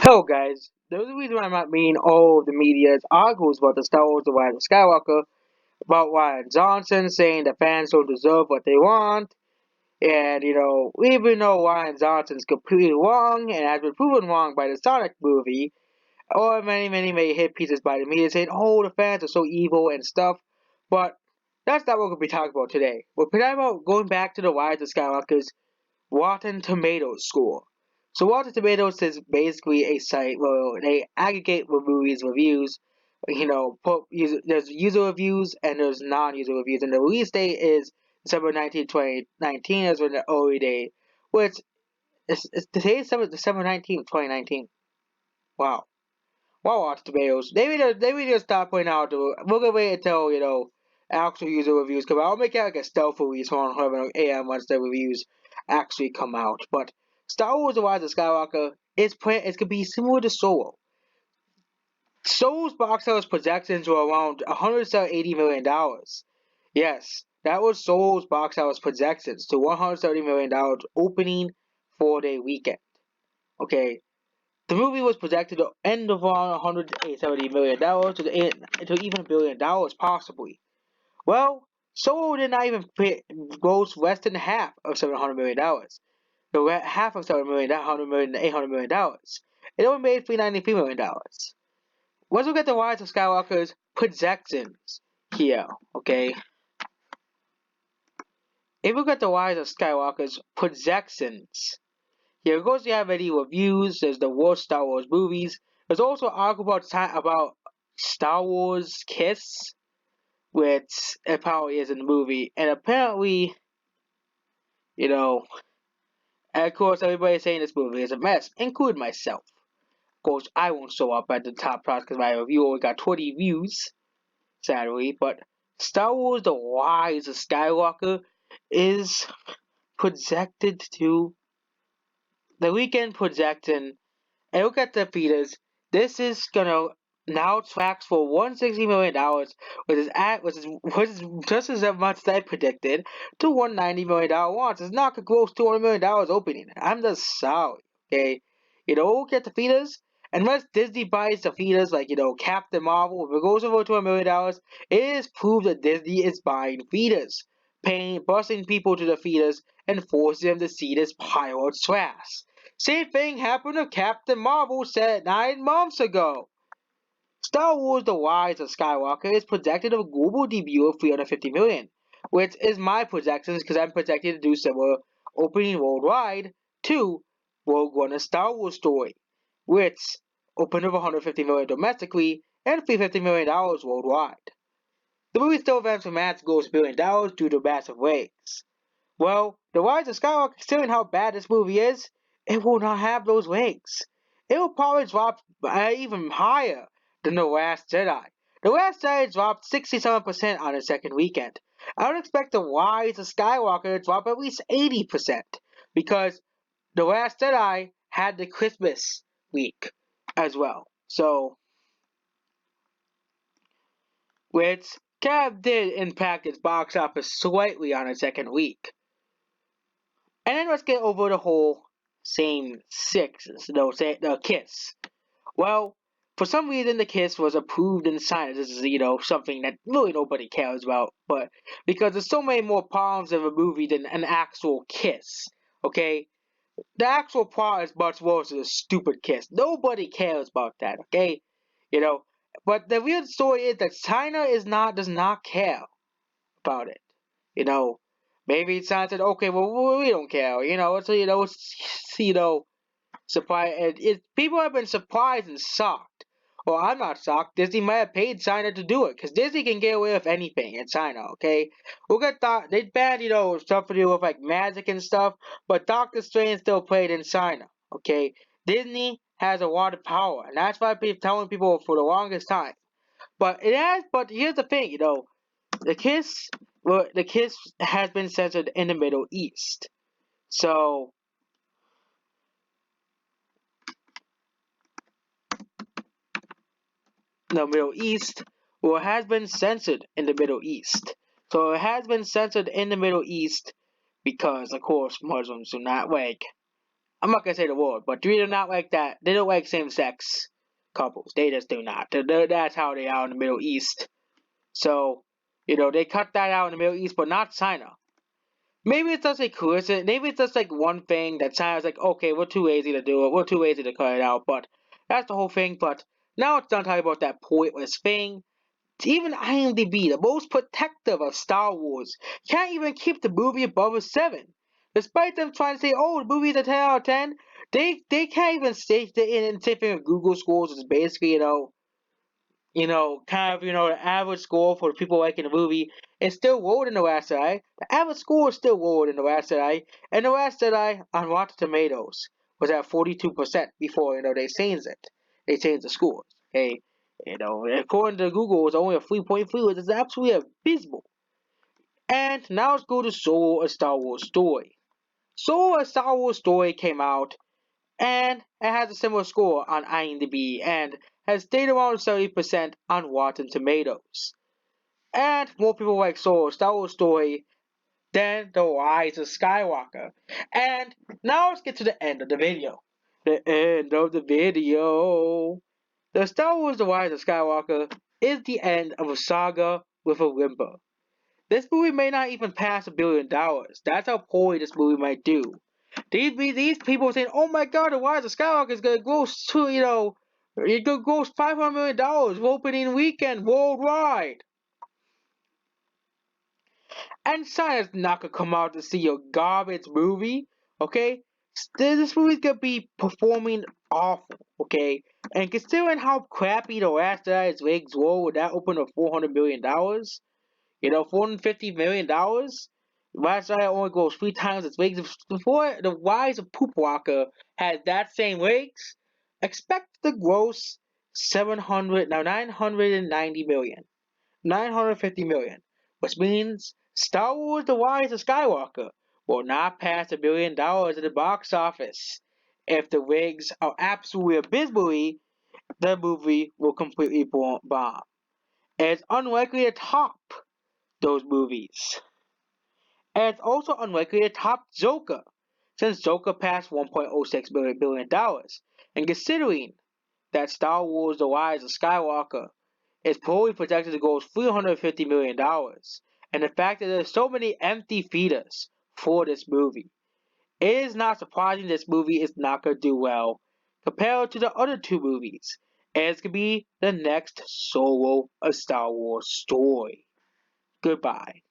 So, guys, the only reason why I'm not reading all of the media's articles about the Star Wars The Rise of Skywalker, about Ryan Johnson saying the fans don't deserve what they want, and, we even know Ryan Johnson's completely wrong and has been proven wrong by the Sonic movie, or many hit pieces by the media saying, oh, the fans are so evil and stuff, but that's not what we're going to be talking about today. We're talking about going back to the Rise of Skywalker's Rotten Tomatoes score. So Rotten Tomatoes is basically a site where they aggregate movies reviews. There's user reviews and there's non-user reviews, and the release date is December 19th, 2019. Is when the early day, which today is December 19th, 2019. Wow. Wow, Rotten Tomatoes. They need to stop putting out the. We're gonna wait until actual user reviews come out. I'll make it like a stealth release on 11 a.m. once the reviews actually come out. But Star Wars: The Rise of Skywalker it's gonna be similar to Solo. Solo's box office projections were around $180 million. Yes, that was Solo's box office projections to $130 million opening 4-day weekend. Okay, the movie was projected to end around $170 million to even $1 billion possibly. Well, Solo did not even gross less than half of $700 million. The half of $800 million. It only made $393 million. Let's look at the Rise of Skywalker's projections here, okay? If we look at the Rise of Skywalker's projections, here goes you have any reviews, there's the worst Star Wars movies. There's also an article about Star Wars Kiss, which apparently is in the movie. And apparently, you know, and of course everybody's saying this movie is a mess, including myself. Of course, I won't show up at the top prize because my review only got 20 views, sadly. But Star Wars The Rise of Skywalker is projected to the weekend projection. And look at the feeders. This is gonna now tracks for $160 million, which is just as much as I predicted, to $190 million launch. It's not gonna gross $200 million opening. I'm just sorry. Okay, look at the feeders. Unless Disney buys the feeders like Captain Marvel, if it goes over $200 million, it is proof that Disney is buying feeders, busing people to the feeders, and forcing them to see this pile of trash. Same thing happened to Captain Marvel said 9 months ago. Star Wars The Rise of Skywalker is projected a global debut of 350 million, which is my projections because I'm projected to do similar opening worldwide to Rogue One: A Star Wars Story, which opened of 150 million domestically and $350 million worldwide. The movie still advanced from mass goes $1 billion due to massive ratings. Well, The Rise of Skywalker, considering how bad this movie is, it will not have those legs. It will probably drop even higher than The Last Jedi. The Last Jedi dropped 67% on its second weekend. I would expect The Rise of Skywalker to drop at least 80% because The Last Jedi had the Christmas week as well. So, which kind of did impact its box office slightly on its second week. And then let's get over the whole same sixes, the Kiss. Well, for some reason the Kiss was approved in China. This is, something that really nobody cares about, but because there's so many more problems in a movie than an actual kiss, okay? The actual plot is much worse than a stupid kiss. Nobody cares about that, okay? You know, but the real story is that China does not care about it. You know, maybe it's not said, okay, well, we don't care. Surprise. People have been surprised and shocked. Well, I'm not shocked. Disney might have paid China to do it, because Disney can get away with anything in China, okay? Look at they banned, stuff to do with, like, magic and stuff, but Doctor Strange still played in China, okay? Disney has a lot of power, and that's why I've been telling people for the longest time. But here's the thing, the Kiss, the Kiss has been censored in the Middle East. So, the Middle East, well, it has been censored in the Middle East. So it has been censored in the Middle East because, of course, Muslims do not like I'm not gonna say the word, but they do not like that. They don't like same-sex couples. They just do not. That's how they are in the Middle East. So, they cut that out in the Middle East, but not China. Maybe it's just a coincidence. Maybe it's just like one thing that China's like, okay, we're too lazy to do it. We're too lazy to cut it out. But that's the whole thing. But now it's done talking about that pointless thing. Even IMDb, the most protective of Star Wars, can't even keep the movie above a 7. Despite them trying to say, oh, the movie's a 10 out of 10, they can't even say the same thing with Google scores, which is basically, kind of, the average score for people liking the movie is still lower than The Last Jedi. The average score is still lower than The Last Jedi, and The Last Jedi on Rotten Tomatoes was at 42% before, they changed it. They changed the scores. Okay, according to Google, it's only a 3.3, which is absolutely abysmal. And now let's go to Solo: A Star Wars Story. Solo: A Star Wars Story came out, and it has a similar score on IMDb, and has stayed around 70% on Rotten Tomatoes. And more people like Solo: A Star Wars Story than The Rise of Skywalker. And now let's get to the end of the video. The end of the video. The Star Wars The Rise of Skywalker is the end of a saga with a whimper. This movie may not even pass $1 billion. That's how poorly this movie might do. These people are saying, oh my god, The Rise of Skywalker is gonna gross to, it's gonna gross $500 million opening weekend worldwide. And China's not gonna come out to see your garbage movie, okay? This movie's gonna be performing awful, okay? And considering how crappy The Last Jedi's legs were with that open of $400 million, $450 million, Last Jedi only goes 3 times its legs. Before The Rise of Poop Walker has that same legs, expect to gross 990 million. 950 million, which means Star Wars The Rise of Skywalker will not pass $1 billion at the box office. If the rigs are absolutely abysmally, the movie will completely bomb. It's unlikely to top those movies. And it's also unlikely to top Joker, since Joker passed $1.06 billion. And considering that Star Wars The Rise of Skywalker is probably projected to gross $350 million. And the fact that there's so many empty theaters for this movie, it is not surprising this movie is not going to do well compared to the other 2 movies. And it's going to be the next Solo: A Star Wars Story. Goodbye.